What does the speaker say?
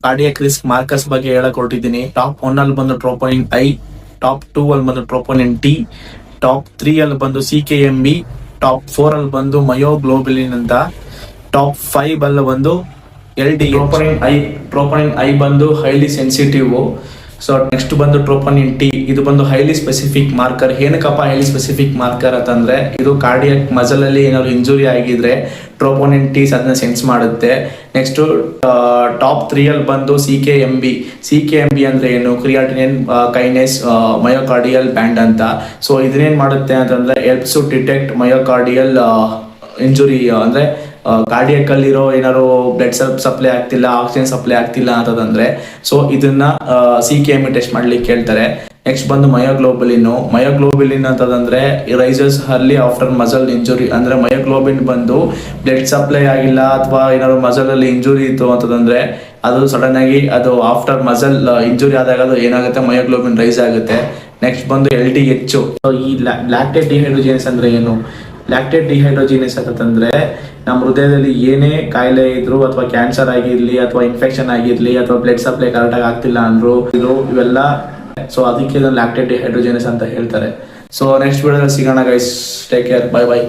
Cardiac risk markers ಬಗ್ಗೆ ಹೇಳಕ್ ಹೊರಟಿದ್ದೀನಿ. Top 1 ಅಲ್ಲಿ ಬಂದು ಟ್ರೋಪೋನಿನ್ ಐ, ಟಾಪ್ 2 ಅಲ್ಲಿ ಬಂದು ಟ್ರೋಪೋನಿನ್ ಟಿ, ಟಾಪ್ 3 ಅಲ್ಲಿ ಬಂದು CKMB, ಟಾಪ್ 4 ಅಲ್ಲಿ ಬಂದು ಮಯೋಗ್ಲೋಬಿಲಿನ್ ಅಂತ, ಟಾಪ್ 5 ಅಲ್ಲಿ ಬಂದು LDH. ಟ್ರೋಪೋನಿನ್ ಐ ಬಂದು ಹೈಲಿ ಸೆನ್ಸಿಟಿವ್. ಸೊ ನೆಕ್ಸ್ಟ್ ಬಂದು ಟ್ರೋಪೋನಿನ್ ಟಿ, ಇದು ಬಂದು ಹೈಲಿ ಸ್ಪೆಸಿಫಿಕ್ ಮಾರ್ಕರ್. ಏನಕ್ಕಪ್ಪ ಹೈಲಿ ಸ್ಪೆಸಿಫಿಕ್ ಮಾರ್ಕರ್ ಅಂತಂದ್ರೆ, ಇದು ಕಾರ್ಡಿಯಾಕ್ ಮಸಲ್ ಅಲ್ಲಿ ಏನಾದ್ರು ಇಂಜುರಿ ಆಗಿದ್ರೆ ಟ್ರೋಪೋನಿನ್ ಟಿ ಅದನ್ನ ಸೆನ್ಸ್ ಮಾಡುತ್ತೆ. ನೆಕ್ಸ್ಟ್ ಟಾಪ್ 3 ಅಲ್ಲಿ ಬಂದು CKMB ಅಂದ್ರೆ ಏನು, ಕ್ರಿಯಾಟಿನಿನ್ ಕೈನೇಸ್ ಮಯೋಕಾರ್ಡಿಯಲ್ ಬ್ಯಾಂಡ್ ಅಂತ. ಸೊ ಇದನ್ನೇನ್ ಮಾಡುತ್ತೆ ಅಂತಂದ್ರೆ helps to detect myocardial injury, ಅಂದ್ರೆ ಕಾರ್ಡಿಯಾಕ್ ಅಲ್ಲಿರೋ ಏನಾದ್ರು ಬ್ಲಡ್ ಸಪ್ಲೈ ಆಗ್ತಿಲ್ಲ, ಆಕ್ಸಿಜನ್ ಸಪ್ಲೈ ಆಗ್ತಿಲ್ಲ ಅಂತದಂದ್ರೆ ಸೊ ಇದನ್ನ CKMB ಟೆಸ್ಟ್ ಮಾಡ್ಲಿಕ್ಕೆ ಹೇಳ್ತಾರೆ. ನೆಕ್ಸ್ಟ್ ಬಂದು ಮಯೋಗ್ಲೋಬಿಲಿನ್ ಅಂತದಂದ್ರೆ rises early after muscle injury. ಅಂದ್ರೆ ಮಯೋಗ್ಲೋಬಿನ್ ಬಂದು ಬ್ಲಡ್ ಸಪ್ಲೈ ಆಗಿಲ್ಲ ಅಥವಾ ಏನಾದ್ರು ಮಸಲ್ ಅಲ್ಲಿ ಇಂಜುರಿ ಇತ್ತು ಅಂತದಂದ್ರೆ ಅದು ಸಡನ್ ಆಗಿ ಅದು ಆಫ್ಟರ್ ಮಸಲ್ ಇಂಜುರಿ ಆದಾಗ ಅದು ಏನಾಗುತ್ತೆ, ಮಯೋಗ್ಲೋಬಿನ್ ರೈಸ್ ಆಗುತ್ತೆ. ನೆಕ್ಸ್ಟ್ ಬಂದು LDH. ಈ ಲ್ಯಾಕ್ಟೇಟ್ ಡಿಹೈಡ್ರೋಜಿನೇಸ್ ಅಂದ್ರೆ ಏನು? ಲ್ಯಾಕ್ಟೇಟ್ ಡಿಹೈಡ್ರೋಜಿನೇಸ್ ಅಂತಂದ್ರೆ ನಮ್ಮ ಹೃದಯದಲ್ಲಿ ಏನೇ ಕಾಯಿಲೆ ಇದ್ರು ಅಥವಾ ಕ್ಯಾನ್ಸರ್ ಆಗಿರ್ಲಿ ಅಥವಾ ಇನ್ಫೆಕ್ಷನ್ ಆಗಿರ್ಲಿ ಅಥವಾ ಬ್ಲಡ್ ಸಪ್ಲೈ ಕರೆಕ್ಟಾಗಿ ಆಗ್ತಿಲ್ಲ ಅಂದ್ರು ಇವೆಲ್ಲ ಸೊ ಅದಕ್ಕೆ ಲ್ಯಾಕ್ಟೇಟ್ ಡಿಹೈಡ್ರೋಜಿನೇಸ್ ಅಂತ ಹೇಳ್ತಾರೆ. ಸೊ ನೆಕ್ಸ್ಟ್ ವಿಡಿಯೋದಲ್ಲಿ ಸಿಗೋಣ guys, take care, bye bye.